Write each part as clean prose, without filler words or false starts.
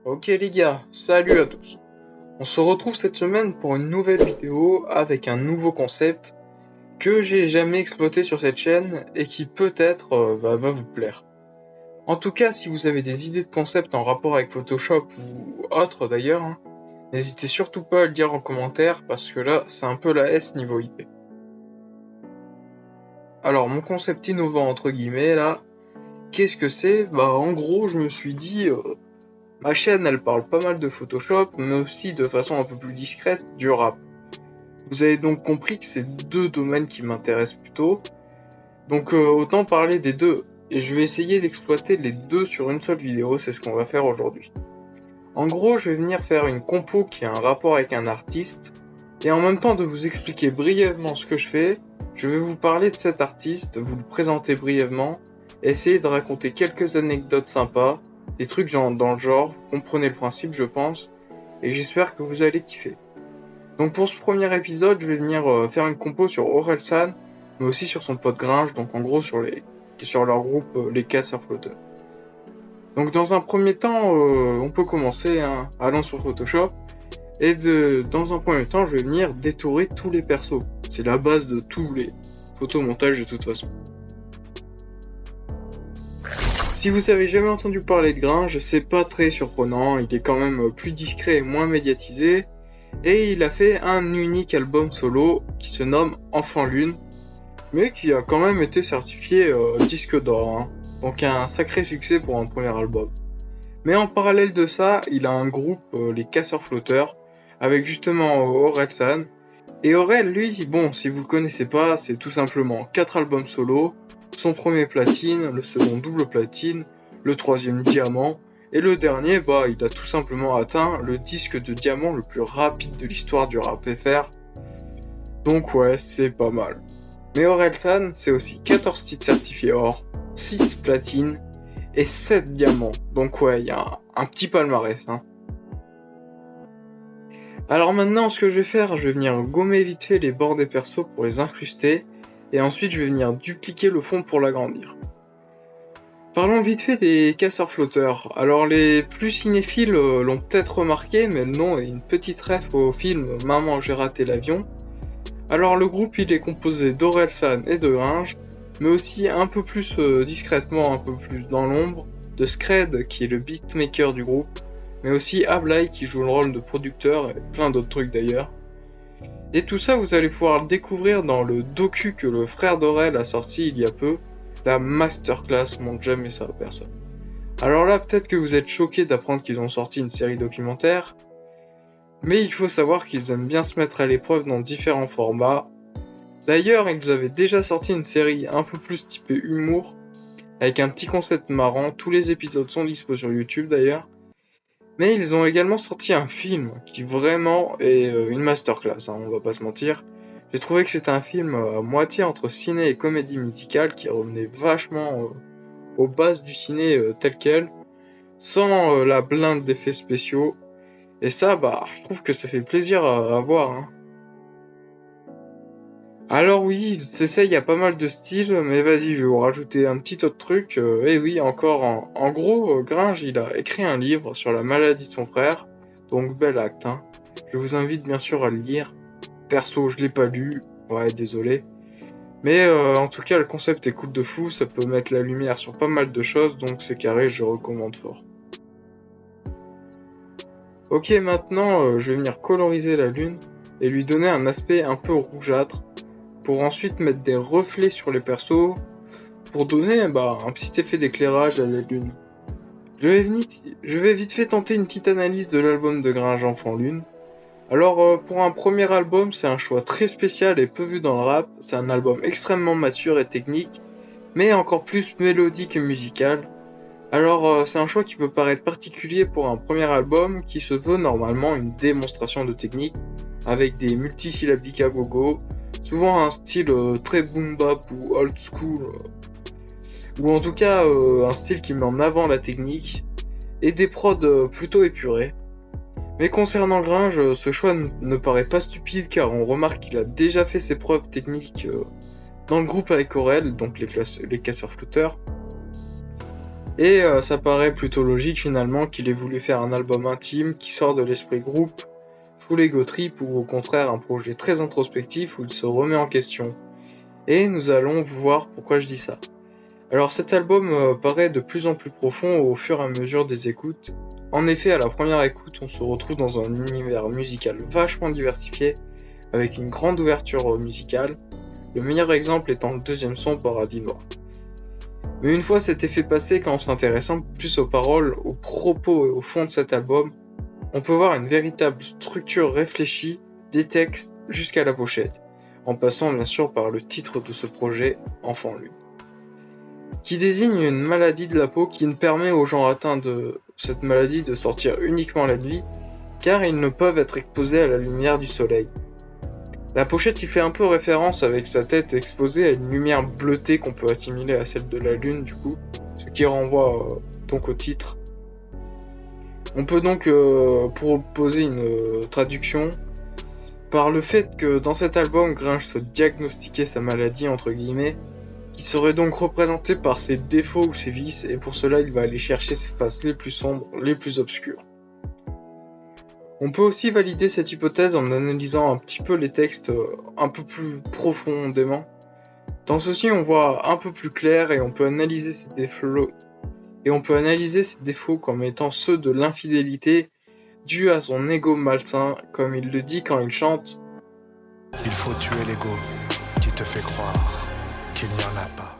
Ok les gars, salut à tous. On se retrouve cette semaine pour une nouvelle vidéo avec un nouveau concept que j'ai jamais exploité sur cette chaîne et qui peut-être va vous plaire. En tout cas, si vous avez des idées de concept en rapport avec Photoshop ou autre d'ailleurs, n'hésitez surtout pas à le dire en commentaire parce que là, c'est un peu la S niveau IP. Alors, mon concept innovant entre guillemets là, qu'est-ce que c'est? En gros, je me suis dit, ma chaîne, elle parle pas mal de Photoshop, mais aussi de façon un peu plus discrète du rap. Vous avez donc compris que c'est deux domaines qui m'intéressent plutôt, donc autant parler des deux, et je vais essayer d'exploiter les deux sur une seule vidéo, c'est ce qu'on va faire aujourd'hui. En gros, je vais venir faire une compo qui a un rapport avec un artiste, et en même temps de vous expliquer brièvement ce que je fais, je vais vous parler de cet artiste, vous le présenter brièvement, et essayer de raconter quelques anecdotes sympas, des trucs dans le genre, vous comprenez le principe je pense, et j'espère que vous allez kiffer. Donc pour ce premier épisode, je vais venir faire une compo sur Orelsan, mais aussi sur son pote Gringe, donc en gros sur leur groupe les Casseurs Flotteurs. Donc dans un premier temps, on peut commencer, allons sur Photoshop, et dans un premier temps, je vais venir détourer tous les persos. C'est la base de tous les photomontages de toute façon. Si vous avez jamais entendu parler de Gringe, c'est pas très surprenant, il est quand même plus discret et moins médiatisé, et il a fait un unique album solo qui se nomme Enfant Lune, mais qui a quand même été certifié disque d'or, donc un sacré succès pour un premier album. Mais en parallèle de ça, il a un groupe, les Casseurs Flotteurs, avec justement Orelsan, et Aurel, lui, bon, si vous le connaissez pas, c'est tout simplement 4 albums solo, son premier platine, le second double platine, le troisième diamant, et le dernier, il a tout simplement atteint le disque de diamant le plus rapide de l'histoire du rap FR. Donc ouais, c'est pas mal. Mais Orelsan, c'est aussi 14 titres certifiés or, 6 platines et 7 diamants. Donc ouais, il y a un petit palmarès. Alors maintenant, ce que je vais faire, je vais venir gommer vite fait les bords des persos pour les incruster, et ensuite je vais venir dupliquer le fond pour l'agrandir. Parlons vite fait des Casseurs Flotteurs. Alors les plus cinéphiles l'ont peut-être remarqué, mais le nom est une petite ref au film Maman j'ai raté l'avion. Alors le groupe il est composé d'Orelsan et de Gringe, mais aussi un peu plus discrètement, un peu plus dans l'ombre, de Scred qui est le beatmaker du groupe, mais aussi Ablai qui joue le rôle de producteur et plein d'autres trucs d'ailleurs. Et tout ça vous allez pouvoir le découvrir dans le docu que le frère d'Aurel a sorti il y a peu, la masterclass montre jamais ça à personne. Alors là peut-être que vous êtes choqués d'apprendre qu'ils ont sorti une série documentaire, mais il faut savoir qu'ils aiment bien se mettre à l'épreuve dans différents formats. D'ailleurs ils avaient déjà sorti une série un peu plus typée humour, avec un petit concept marrant, tous les épisodes sont dispo sur YouTube d'ailleurs. Mais ils ont également sorti un film qui vraiment est une masterclass, on va pas se mentir. J'ai trouvé que c'était un film à moitié entre ciné et comédie musicale qui revenait vachement aux bases du ciné tel quel, sans la blinde d'effets spéciaux. Et ça, je trouve que ça fait plaisir à voir. Alors oui, c'est ça, il y a pas mal de styles, mais vas-y, je vais vous rajouter un petit autre truc. Et oui, encore, en gros, Gringe, il a écrit un livre sur la maladie de son frère, donc bel acte. Je vous invite bien sûr à le lire. Perso, je l'ai pas lu, ouais, désolé. Mais en tout cas, le concept est cool de fou, ça peut mettre la lumière sur pas mal de choses, donc c'est carré, je recommande fort. Ok, maintenant, je vais venir coloriser la lune et lui donner un aspect un peu rougeâtre, pour ensuite mettre des reflets sur les persos, pour donner un petit effet d'éclairage à la lune. Je vais vite fait tenter une petite analyse de l'album de Gringe Enfant Lune. Alors pour un premier album, c'est un choix très spécial et peu vu dans le rap, c'est un album extrêmement mature et technique, mais encore plus mélodique et musical. Alors c'est un choix qui peut paraître particulier pour un premier album qui se veut normalement une démonstration de technique, avec des multisyllabiques à gogo, souvent un style très boom bap ou old school, ou en tout cas un style qui met en avant la technique, et des prods plutôt épurés. Mais concernant Gringe, ce choix ne paraît pas stupide car on remarque qu'il a déjà fait ses preuves techniques dans le groupe avec Aurel, donc les Casseurs Flotteurs. Et ça paraît plutôt logique finalement qu'il ait voulu faire un album intime qui sort de l'esprit groupe, full ego trip ou au contraire un projet très introspectif où il se remet en question. Et nous allons voir pourquoi je dis ça. Alors cet album paraît de plus en plus profond au fur et à mesure des écoutes. En effet, à la première écoute, on se retrouve dans un univers musical vachement diversifié, avec une grande ouverture musicale, le meilleur exemple étant le deuxième son Paradis Noir. Mais une fois cet effet passé, quand on s'intéresse un peu plus aux paroles, aux propos et au fond de cet album, on peut voir une véritable structure réfléchie des textes jusqu'à la pochette, en passant bien sûr par le titre de ce projet, Enfant Lune, qui désigne une maladie de la peau qui ne permet aux gens atteints de cette maladie de sortir uniquement la nuit, car ils ne peuvent être exposés à la lumière du soleil. La pochette y fait un peu référence avec sa tête exposée à une lumière bleutée qu'on peut assimiler à celle de la lune du coup, ce qui renvoie donc au titre. On peut donc proposer une traduction par le fait que dans cet album, Gringe se diagnostiquait sa maladie entre guillemets, qui serait donc représenté par ses défauts ou ses vices, et pour cela il va aller chercher ses faces les plus sombres, les plus obscures. On peut aussi valider cette hypothèse en analysant un petit peu les textes un peu plus profondément. Dans ceci, on voit un peu plus clair et on peut analyser ces défauts comme étant ceux de l'infidélité due à son ego malsain, comme il le dit quand il chante. Il faut tuer l'ego qui te fait croire qu'il n'y en a pas.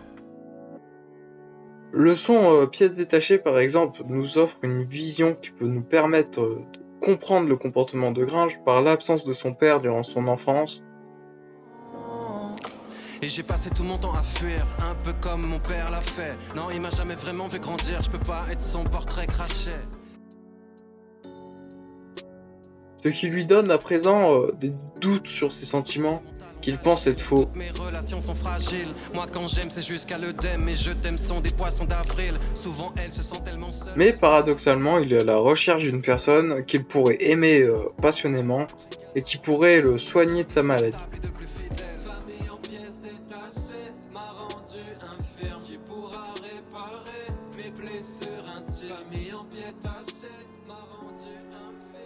Le son Pièces détachées par exemple nous offre une vision qui peut nous permettre de comprendre le comportement de Gringe par l'absence de son père durant son enfance. Et j'ai passé tout mon temps à fuir, un peu comme mon père l'a fait. Non, il m'a jamais vraiment vu grandir, je peux pas être son portrait craché. Ce qui lui donne à présent des doutes sur ses sentiments, qu'il pense être faux. Mes relations sont fragiles, moi quand j'aime c'est jusqu'à l'œdème. Et je t'aime sont des poissons d'avril, souvent elles se sentent tellement seules. Mais paradoxalement, il est à la recherche d'une personne qu'il pourrait aimer passionnément et qui pourrait le soigner de sa maladie.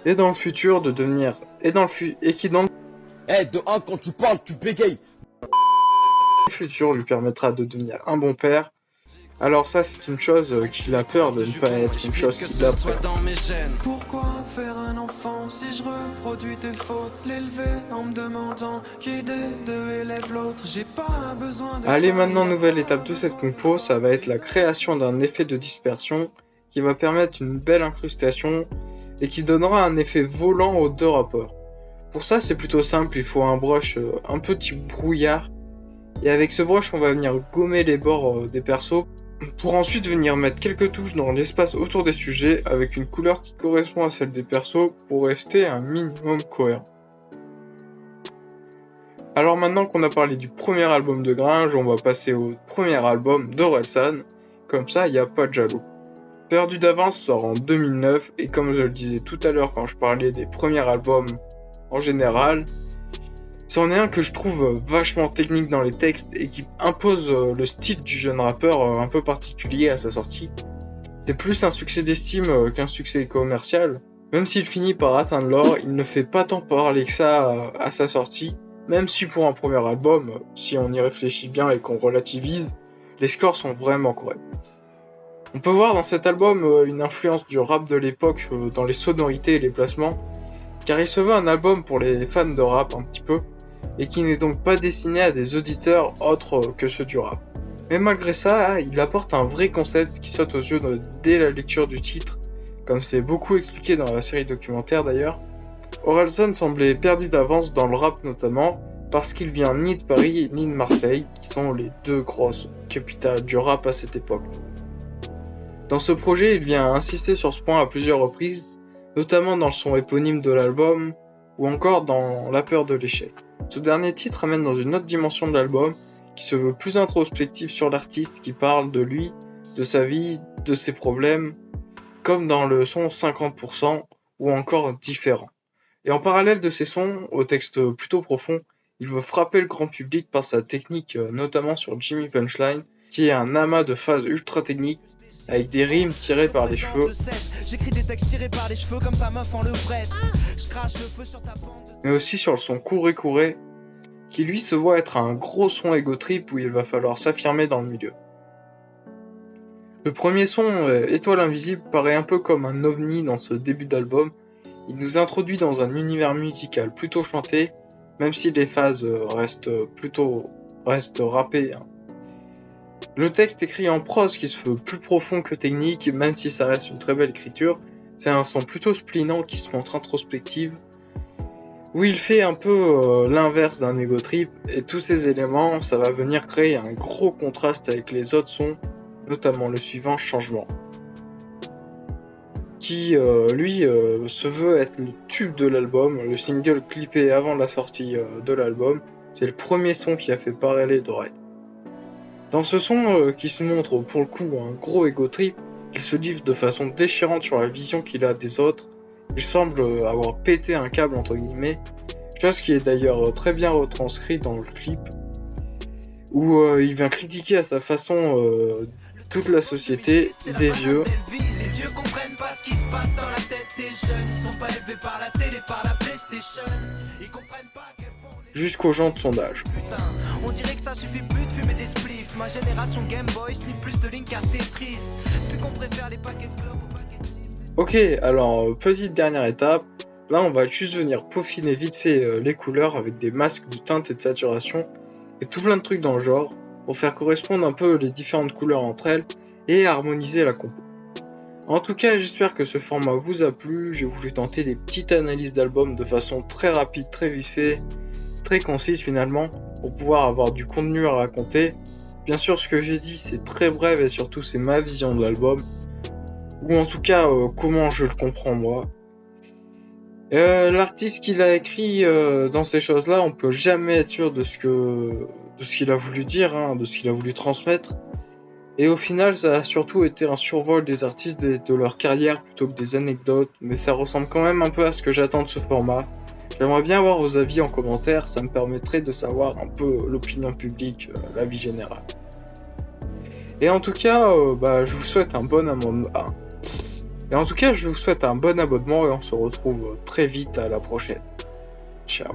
Et dans le futur de devenir Quand tu parles, tu bégayes. Le futur lui permettra de devenir un bon père. Alors ça, c'est une chose qu'il a peur de ne pas être, une chose qu'il a peur. Pourquoi faire un enfant si je reproduis tes fautes? L'élever en me demandant qui des deux élève l'autre. J'ai pas besoin de... Allez, maintenant, nouvelle étape de cette compo, ça va être la création d'un effet de dispersion qui va permettre une belle incrustation et qui donnera un effet volant aux deux rappeurs. Pour ça, c'est plutôt simple, il faut un brush un petit brouillard. Et avec ce brush, on va venir gommer les bords des persos pour ensuite venir mettre quelques touches dans l'espace autour des sujets avec une couleur qui correspond à celle des persos pour rester un minimum cohérent. Alors maintenant qu'on a parlé du premier album de Gringe, on va passer au premier album d'Orelsan, comme ça il n'y a pas de jaloux. Perdu d'avance sort en 2009 et comme je le disais tout à l'heure quand je parlais des premiers albums en général, c'en est un que je trouve vachement technique dans les textes et qui impose le style du jeune rappeur un peu particulier à sa sortie. C'est plus un succès d'estime qu'un succès commercial. Même s'il finit par atteindre l'or, il ne fait pas tant parler que ça à sa sortie, même si pour un premier album, si on y réfléchit bien et qu'on relativise, les scores sont vraiment corrects. On peut voir dans cet album une influence du rap de l'époque dans les sonorités et les placements, car il se veut un album pour les fans de rap un petit peu, et qui n'est donc pas destiné à des auditeurs autres que ceux du rap. Mais malgré ça, il apporte un vrai concept qui saute aux yeux dès la lecture du titre, comme c'est beaucoup expliqué dans la série documentaire d'ailleurs. Orelsan semblait perdu d'avance dans le rap notamment, parce qu'il vient ni de Paris ni de Marseille, qui sont les deux grosses capitales du rap à cette époque. Dans ce projet, il vient insister sur ce point à plusieurs reprises, notamment dans le son éponyme de l'album, ou encore dans La peur de l'échec. Ce dernier titre amène dans une autre dimension de l'album, qui se veut plus introspectif sur l'artiste, qui parle de lui, de sa vie, de ses problèmes, comme dans le son 50%, ou encore Différent. Et en parallèle de ces sons, au texte plutôt profond, il veut frapper le grand public par sa technique, notamment sur Jimmy Punchline, qui est un amas de phases ultra techniques, avec des rimes tirées par les cheveux, J'écris des textes tirés par les cheveux comme ta meuf en levrette. Je crache le feu sur ta bande. mais aussi sur le son Couré Couré, qui lui se voit être un gros son ego trip où il va falloir s'affirmer dans le milieu. Le premier son, Étoile Invisible, paraît un peu comme un ovni dans ce début d'album. Il nous introduit dans un univers musical plutôt chanté, même si les phases restent rappées. Hein. Le texte écrit en prose qui se veut plus profond que technique, même si ça reste une très belle écriture, c'est un son plutôt splinant qui se montre introspective, où il fait un peu l'inverse d'un ego trip, et tous ces éléments, ça va venir créer un gros contraste avec les autres sons, notamment le suivant, Changement, qui se veut être le tube de l'album, le single clippé avant la sortie de l'album. C'est le premier son qui a fait parer les oreilles. Dans ce son qui se montre pour le coup un gros ego trip, il se livre de façon déchirante sur la vision qu'il a des autres. Il semble avoir pété un câble entre guillemets, chose qui est d'ailleurs très bien retranscrit dans le clip, où il vient critiquer à sa façon toute la société, des vieux. Les vieux comprennent pas ce qui se passe dans la tête des jeunes. Ils sont pas élevés par la télé, par la PlayStation. Ils comprennent pas à quel point on est Jusqu'aux gens de son âge. putain. On dirait que ça suffit plus de fumer des spliffs. Ma génération Game Boy sniff plus de Link à Tetris. Plus qu'on préfère les paquets de clubs aux paquets de chips. Ok, alors petite dernière étape. Là, on va juste venir peaufiner vite fait les couleurs avec des masques de teinte et de saturation et tout plein de trucs dans le genre pour faire correspondre un peu les différentes couleurs entre elles et harmoniser la compo. En tout cas, j'espère que ce format vous a plu. J'ai voulu tenter des petites analyses d'albums de façon très rapide, très vite fait, très concise finalement, pour pouvoir avoir du contenu à raconter. Bien sûr, ce que j'ai dit, c'est très bref et surtout c'est ma vision de l'album, ou en tout cas comment je le comprends moi. L'artiste qui l'a écrit dans ces choses-là, on peut jamais être sûr de ce qu'il a voulu dire, hein, de ce qu'il a voulu transmettre. Et au final, ça a surtout été un survol des artistes de leur carrière plutôt que des anecdotes, mais ça ressemble quand même un peu à ce que j'attends de ce format. J'aimerais bien avoir vos avis en commentaire, ça me permettrait de savoir un peu l'opinion publique, l'avis général. Et en tout cas, je vous souhaite un bon abonnement. Et on se retrouve très vite à la prochaine. Ciao.